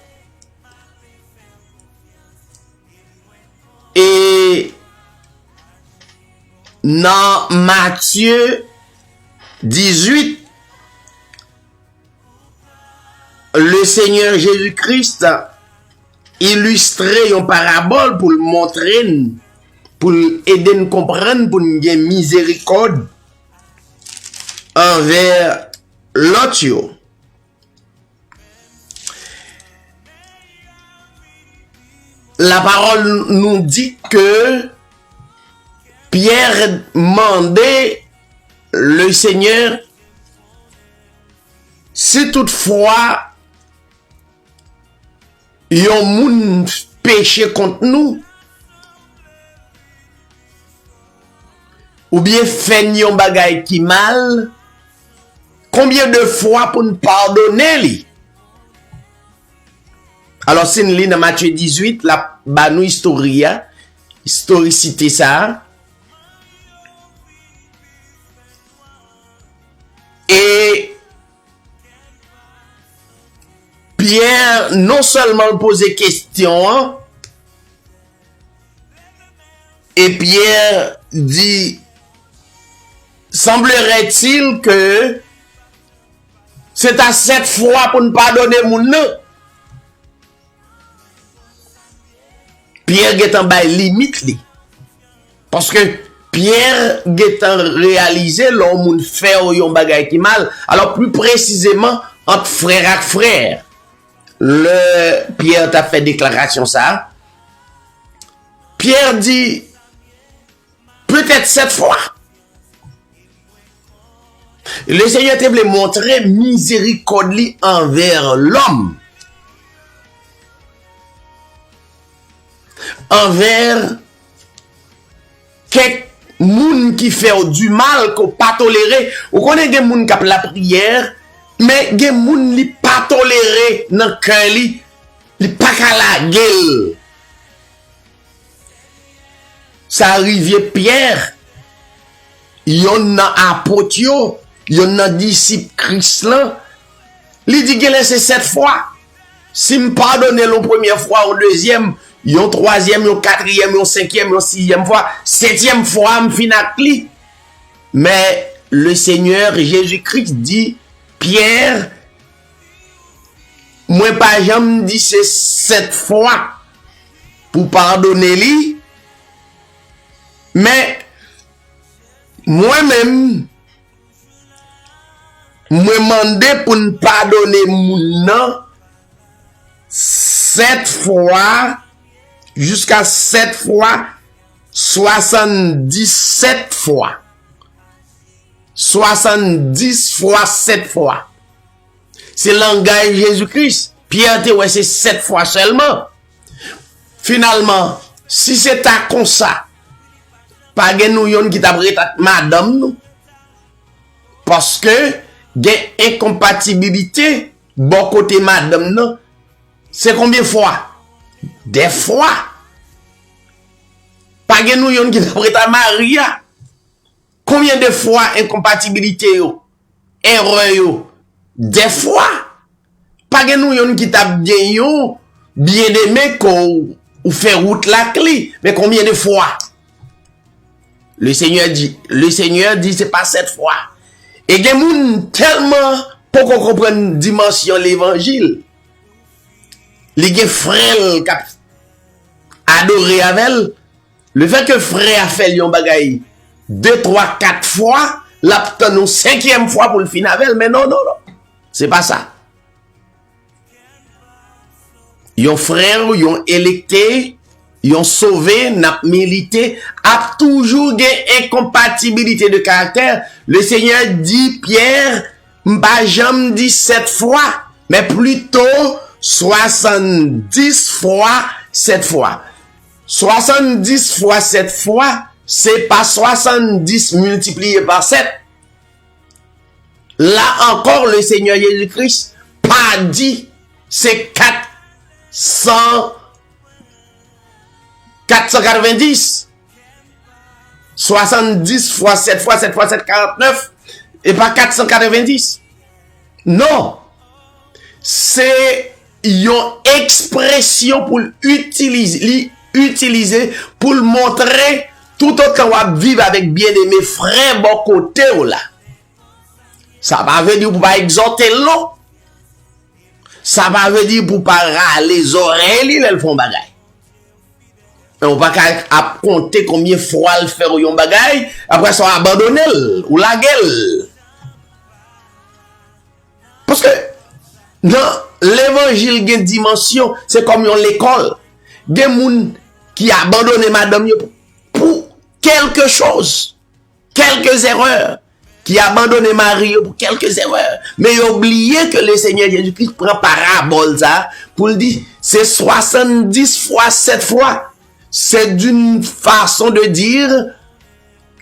Et dans Matthieu 18, le Seigneur Jésus-Christ illustrait une parabole pour le montrer, pour aider nous comprendre, pour nous gagner miséricorde envers l'autre. La parole nous dit que Pierre demandait le Seigneur si toutefois yon moun péché contre nous ou bien fait yon bagay qui mal, combien de fois pour nous pardonner li? Alors, c'est une ligne dans Matthieu 18, la banou historicité ça. Et Pierre, non seulement posait question, et Pierre dit, semblerait-il que c'est à 7 fois pour ne pardonner mon nom. Pierre est en bas limite li. Parce que Pierre est en réalisé l'homme fait yon bagay qui mal. Alors plus précisément entre frère avec frère. le Pierre t'a fait déclaration ça, Pierre dit, peut-être 7 fois. Le Seigneur te voulait montrer miséricorde envers l'homme. Envers quelques moun qui fait du mal qu'on pas toléré. Ou connaît des moun qui a la prière, mais des moun li pas toléré dans cœur li pas qu'à la gueule. Ça arrive Pierre, yon nan apôtre yo, yon nan disciple Christ là, li dit que c'est 7 fois. Si me pardonne la première fois, ou deuxième, yon troisième, yon quatrième, yon cinquième, yon sixième fois, septième fois, me finakli. Mais le Seigneur Jésus-Christ dit, Pierre, moi pas jamais dit c'est 7 fois pour pardonner lui, mais moi-même, moi demandé pour ne pardonner mon nom 7 fois jusqu'à 7 fois 77 fois. 70 fois 7 fois. C'est le langage de Jésus-Christ. Pierre te ouais, c'est 7 fois seulement. Finalement, si c'est comme ça, pas gen nou yon qui t'a prêté madame nous. Parce que gen incompatibilité bon côté madame non. C'est combien de fois? Des fois. Pas gen nou yon qui t'a prêté Maria. Combien de fois incompatibilité yo? Erreur yo? Des fois. Pas gen nou yon qui t'a bien aimé qu'on ou fait route la clé. Mais combien de fois? Le Seigneur dit c'est pas 7 fois. Et gen moun tellement pour qu'on comprenne dimension l'évangile. Les gen frère qui adoré avec le fait que frère a fait yon bagay 2, 3, 4 fois, l'aptan nou 5e fois pour le fin avec mais non. C'est pas ça. Yon frère, yon électé, yon sauvé, n'a milité, a toujours des incompatibilités de caractère. Le Seigneur dit, Pierre, m'pa jamais dit 7 fois, mais plutôt 70 fois 7 fois. 70 fois 7 fois, c'est pas 70 multiplié par 7. Là encore, le Seigneur Jésus-Christ pas dit, c'est 490. 70 fois 7 fois 7 fois 7, 49. Et pas 490. Non. C'est une expression pour utiliser pour le montrer tout autant qu'on vivre avec bien-aimé frère bon côté là. Ça va veut dire pour pas exhorter l'eau. Ça va veut dire pour pas râler les oreilles, elles font bagay. On va pas compter combien de fois elle fait yon bagay, après ça abandonner ou la gueule. Parce que dans l'évangile il y a une dimension, c'est comme l'école. Il y a des gens qui abandonnent madame pour quelque chose, quelques erreurs. Qui abandonne Marie pour quelques erreurs. Mais il a oublié que le Seigneur Jésus-Christ prend parabole ça pour le dire, c'est 70 fois 7 fois. C'est d'une façon de dire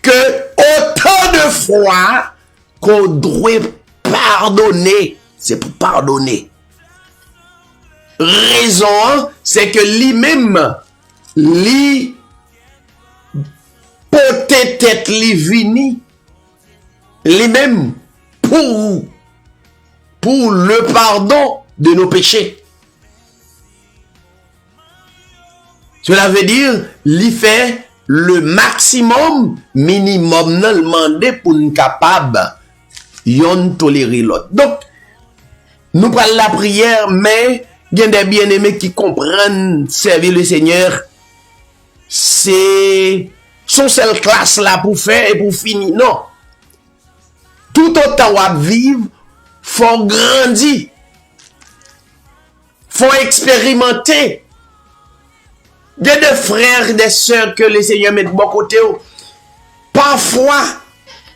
que autant de fois qu'on doit pardonner, c'est pour pardonner. Raison, c'est que lui-même, lui, peut-être lui vini, lui-même pour le pardon de nos péchés. Cela veut dire, lui fait le maximum, minimum, non demandé pour nous capable de tolérer l'autre. Donc, nous parlons la prière, mais il y a des bien-aimés qui comprennent servir le Seigneur. C'est son seule classe là pour faire et pour finir. Non. Tout autant on vivre, faut grandir. faut expérimenter. Il y a des frères et des sœurs que le Seigneur met de bon côté. Parfois,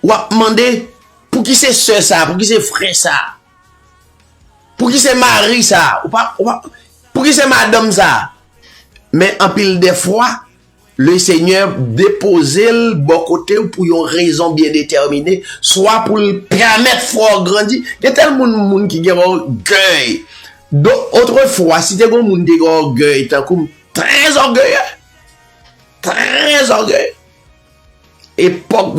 on va demander pour qui c'est sœur ça, pour qui c'est frère ça, pour qui c'est mari ça, pour qui c'est madame ça. Mais en pile des fois, le Seigneur dépose le bon côté pour une raison bien déterminée, soit pour le permettre fort grandir. Il y a tellement de monde qui a orgueil. Autrefois, si tu as un monde qui a orgueil, tu as comme très orgueilleux. Très orgueilleux. Époque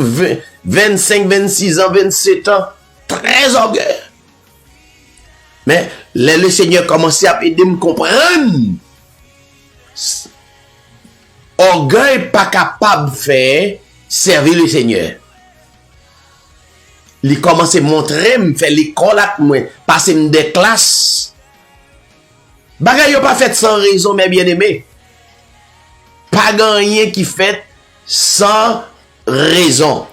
25, 26 ans, 27 ans, très orgueilleux. Mais le Seigneur commençait à aider me comprendre. Orgueil pas capable de faire servir le Seigneur. Il commence à montrer, me faire l'école avec moi, passer des classes. Bagay yo pas fait sans raison, mes bien-aimés. Pas rien qui fait sans raison.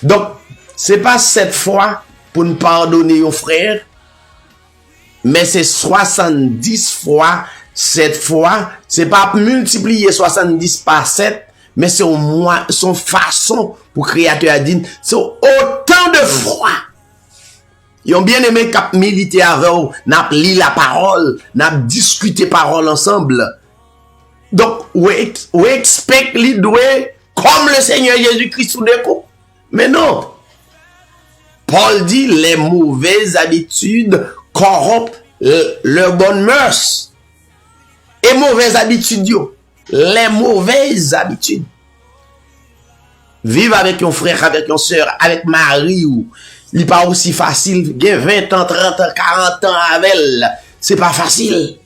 Donc, c'est pas cette fois pour nous pardonner aux frères, mais c'est 70 fois. Cette fois, c'est pas multiplier 70 par 7, mais c'est au moins son façon pour créateur a dit, c'est autant de fois. Ils ont bien aimé cap militer avec, n'a lu la parole, n'a discuté parole ensemble. Donc, we expect les doués comme le Seigneur Jésus-Christ sous des coups. Mais non. Paul dit, les mauvaises habitudes corrompent leurs bonnes mœurs. Et mauvaises habitudes, les mauvaises habitudes. Vivre avec un frère, avec une soeur, avec Marie, ou il n'est pas aussi facile. Il y a 20 ans, 30 ans, 40 ans avec elle. C'est pas facile.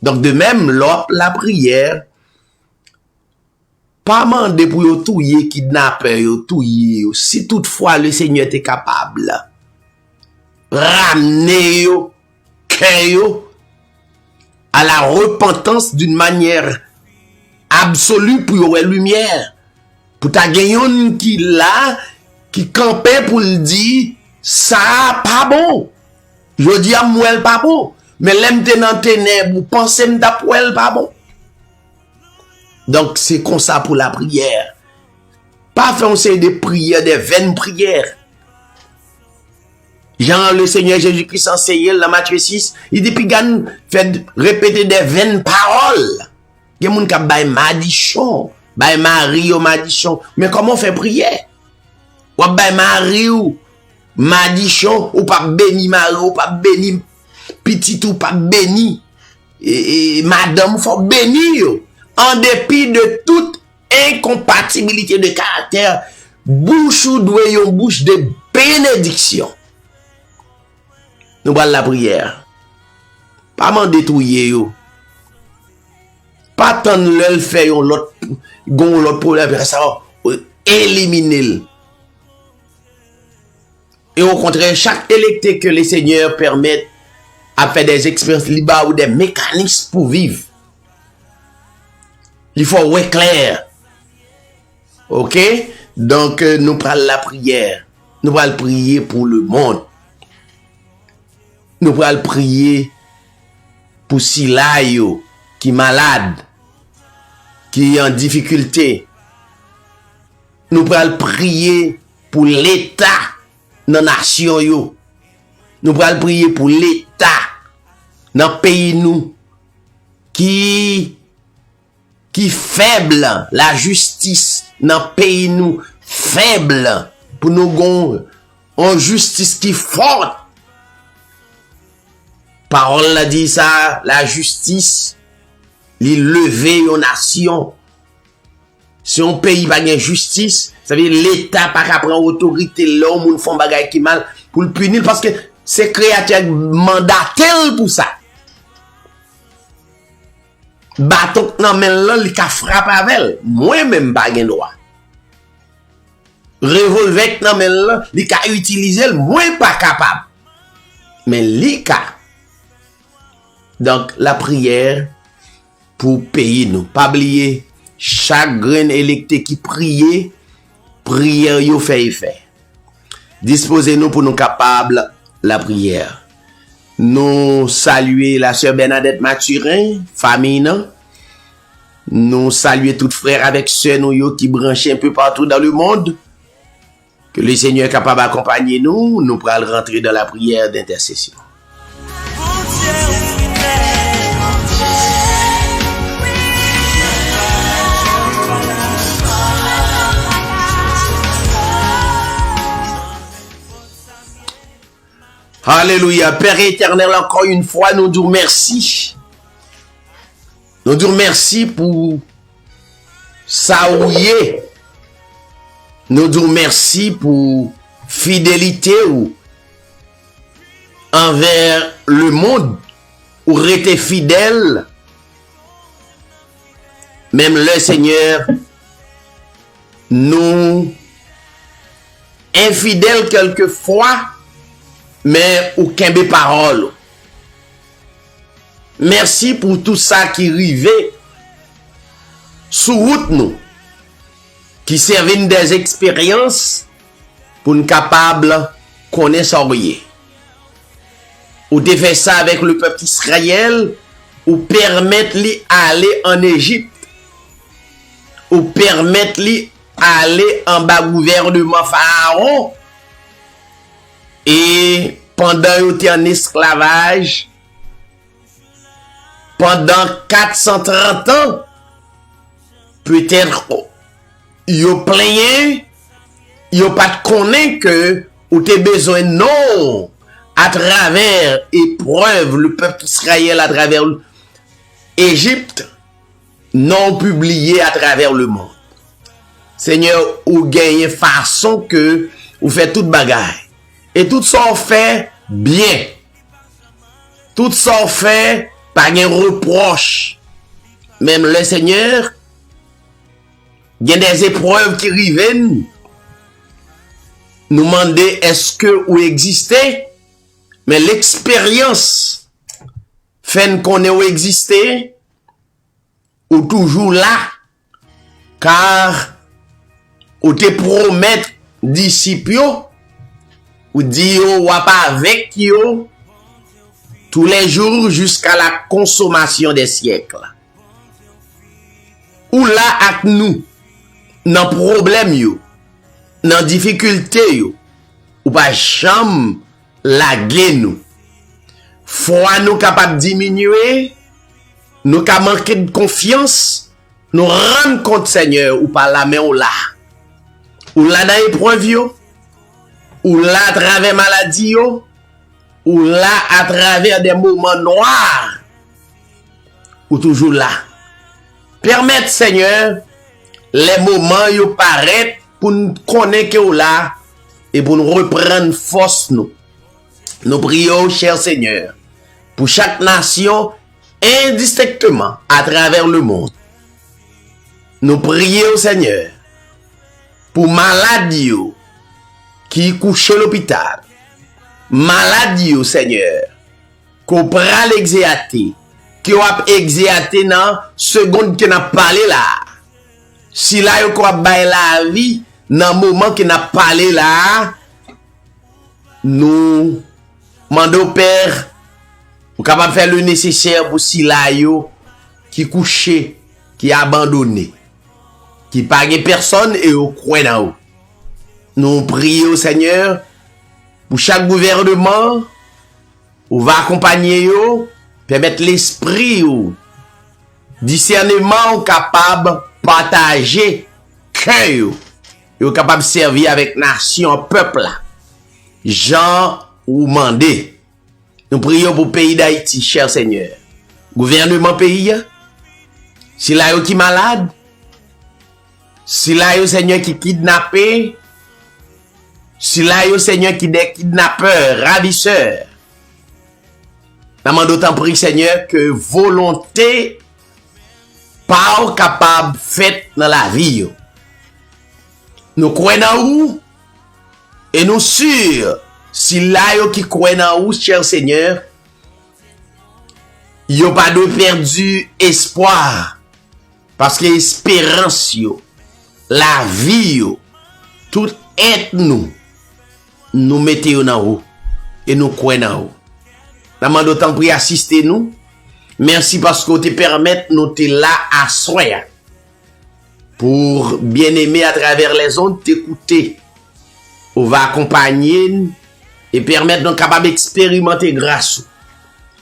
Donc, de même, la prière, pas demander pour yo touyer, kidnapper, yo touyer, si toutefois le Seigneur est capable, ramener yo, yo, à la repentance d'une manière absolue pour y lumière. Pour ta gagnon qui là, qui campait pour le dire, ça pas bon. Je dis à moi, pas bon. Mais l'aime dans ténèbres, vous pensez m'ta pour elle pas bon. Donc c'est comme ça pour la prière. Pas faire un des prières, des vaines prières. Jean, le Seigneur Jésus-Christ enseignait dans Matthieu 6, il dit, puis gagne, fait répéter des vaines paroles. Il y a des gens qui ont madichon, Marie ou madichon. Mais comment on fait prière? Ou Marie ou madichon, ou pas béni Marie, ou pas béni petit, ou pas béni madame, faut bénir. En dépit de toute incompatibilité de caractère, bouche ou doit une bouche de bénédiction. Nous allons la prière. Pas m'en détruire yo. Pas tant le faire l'autre problème ça éliminer. Et au contraire, chaque électeur que les seigneurs permettent à faire des expériences libres ou des mécanismes pour vivre. Il faut être clair. OK? Donc nous prenons la prière. Nous allons prier pour le monde. Nous allons prier pour Silayo qui est malade, qui est en difficulté. Nous allons prier pour l'État dans la nation. Nous allons prier pour l'État dans le pays nous qui faible, la justice dans le pays nous faible pour nous gon en justice qui forte. Parole l'a dit ça, la justice, les lever aux nations. Si un pays pas de justice, ça veut dire l'État pas qu'à prendre autorité l'homme ou font bagay qui mal pour le punir parce que c'est créateur mandaté pour ça. Baton nan men là, il ka frappe avec moi même pas gen droit. Revolver nan men là, il ka utiliser moi pas capable. Mais li ka. Donc, la prière pour payer nous. Pas oublier, chaque grain électé qui prie, prière yo fait effet. Disposez-nous pour nous capables la prière. nous saluer la sœur Bernadette Mathurin, famille, non? Nous saluer tous frères avec sœurs nous qui branchent un peu partout dans le monde. Que le Seigneur est capable d'accompagner nous, nous pourrons rentrer dans la prière d'intercession. Alléluia. Père éternel, encore une fois, nous disons merci. Nous disons merci pour ça où y est. Nous disons merci pour fidélité ou envers le monde ou rester fidèle. Même le Seigneur nous infidèles quelquefois, mais aucun des paroles. Merci pour tout ça qui arrivait sous route nous, qui servait des expériences pour nous capables connaître ça. Ou de faire ça avec le peuple Israël, ou permettre lui aller en Égypte, ou permettre lui aller en bas gouvernement Pharaon. Et pendant qu'il était en esclavage, pendant 430 ans, peut-être yo plaigné, yo pas connaît que ou t'es besoin non à travers épreuve le peuple Israël à travers Égypte non publié à travers le monde. Seigneur, ou gagne façon que ou fait toute bagaille. Et tout ça on fait bien. Tout ça on fait pas de reproche. Même le Seigneur, il y a des épreuves qui arrivent. Nous demander est-ce que ou existait. Mais l'expérience fait qu'on est existé ou toujours là. Car ou te promet disciples ou dit ou pas avec yo tous les jours jusqu'à la consommation des siècles. Ou là avec nous dans problème yo, dans difficulté yo, ou pas jamais la nous. Foi nous capable diminuer, nous ka manquer de confiance, nous rendre compte Seigneur ou pas la main ou là. Ou là dans épreuve yo, ou là à travers maladie yo, ou là à travers des moments noirs, ou toujours là. Permettre Seigneur les moments yo paraît pour nous connaître que ou là et pour nous reprendre force nous. Nous prions, cher Seigneur, pour chaque nation indistinctement à travers le monde. Nous prions, Seigneur, pour maladies qui couchent à l'hôpital. Maladies, Seigneur, qu'on prend l'exéaté, qui a exéaté dans seconde qui n'a parlé là. Si là, yon ko bay la vie, dans le moment qui n'a parlé là, nous mandons Père, ou capable faire le nécessaire pour si là yo qui couché, qui abandonné, qui pas personne et au croit dans haut. Nous prions Seigneur pour chaque gouvernement, ou va accompagner yo, permettre l'esprit ou discernement capable partager cœur yo capable servir avec nation peuple là. Jean ou mandé. Nous prions pour le pays d'Haïti, cher Seigneur. Gouvernement pays, si là yo qui malade, si là yo Seigneur qui kidnappé, si là yo Seigneur qui des kidnappeurs, ravisseurs. Nous d'autant prie Seigneur que volonté pas capable faite dans la vie. Nous croyons en vous et nous sûrs si là yo qui croient en vous, cher Seigneur, yo pas de perdu espoir parce que espérance yo, la vie yo, tout être nous mettons en vous et nous croyons en vous. Nous demandons d'autant pour assister nous. Merci parce que tu permets nous te là à soir. Pour bien aimer à travers les ondes t'écouter. On va accompagner et permettre nous capable d'expérimenter grâce.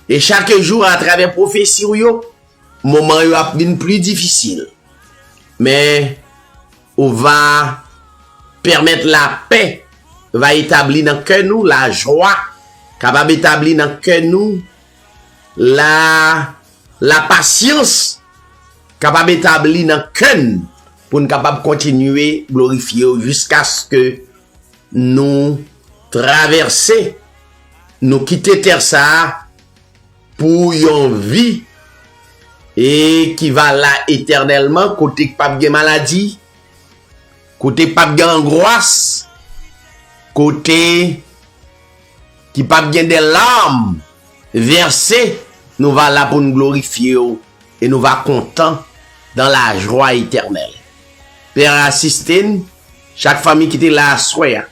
Et chaque jour à travers prophétie yo, moment yo a bien plus difficile. Mais on va permettre la paix, va établir dans cœur nous la joie, capable établir dans cœur nous la patience, capable établir dans cœur pour nous capable continuer glorifier jusqu'à ce que nous traverser, nous quitter terre ça pour une vie et qui va là éternellement côté pas de maladie, côté pas de angoisse, côté qui pas bien des larmes versées, nous va là pour nous glorifier et nous va content dans la joie éternelle. Père assisté, chaque famille qui était là soir,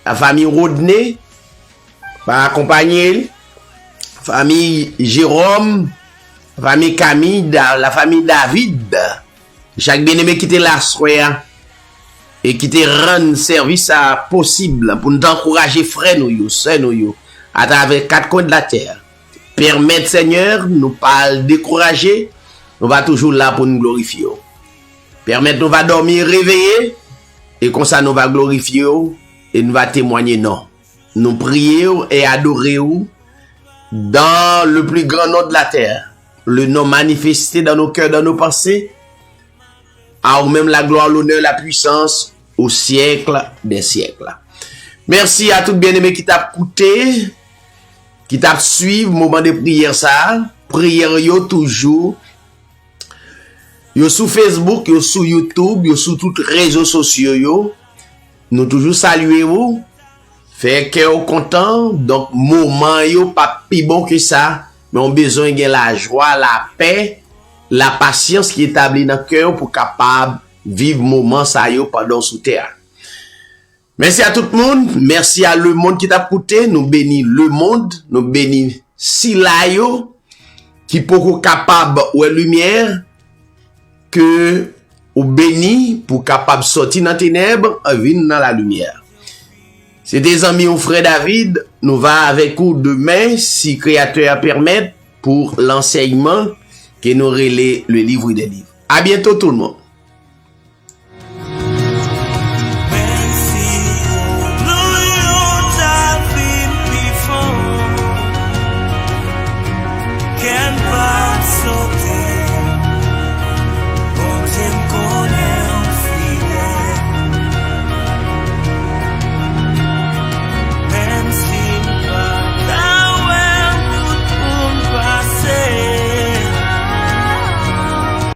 la famille Rodney va accompagner, famille Jérôme, famille Camille, la famille David, chaque bien-aimé qui était là soir et qui te rend service à possible pour nous encourager frères nous, sœurs nous, à travers 4 coins de la terre. Permettre Seigneur, nous pas décourager, nous va toujours là pour nous glorifier. Permettre nous va dormir réveiller et comme ça nous va glorifier et nous va témoigner non. Nous prions et adorons dans le plus grand nom de la terre, le nom manifesté dans nos cœurs, dans nos pensées, à ou même la gloire, l'honneur, la puissance au siècle des siècles. Merci à tout bien-aimé qui t'a écouté, qui t'a suivi moment de prière ça, prière yo toujours. Yo sur Facebook, yo sur YouTube, yo sur tous les réseaux sociaux yo. Nous toujours saluer vous. Fait que au content, donc moment yo pas plus bon que ça, mais on besoin de la joie, la paix, la patience qui est établie dans le cœur pour capable vivre moment ça yo pendant sous terre. Merci à tout le monde, merci à le monde qui t'a écouté, nous bénis le monde, nous bénis Sila yo qui pour capable ou lumière que ou béni pour capable sortir dans ténèbres et venir dans la lumière. C'est des amis ou frère David, nous va avec vous demain si Créateur permet pour l'enseignement que nous relais le livre des livres. À bientôt tout le monde.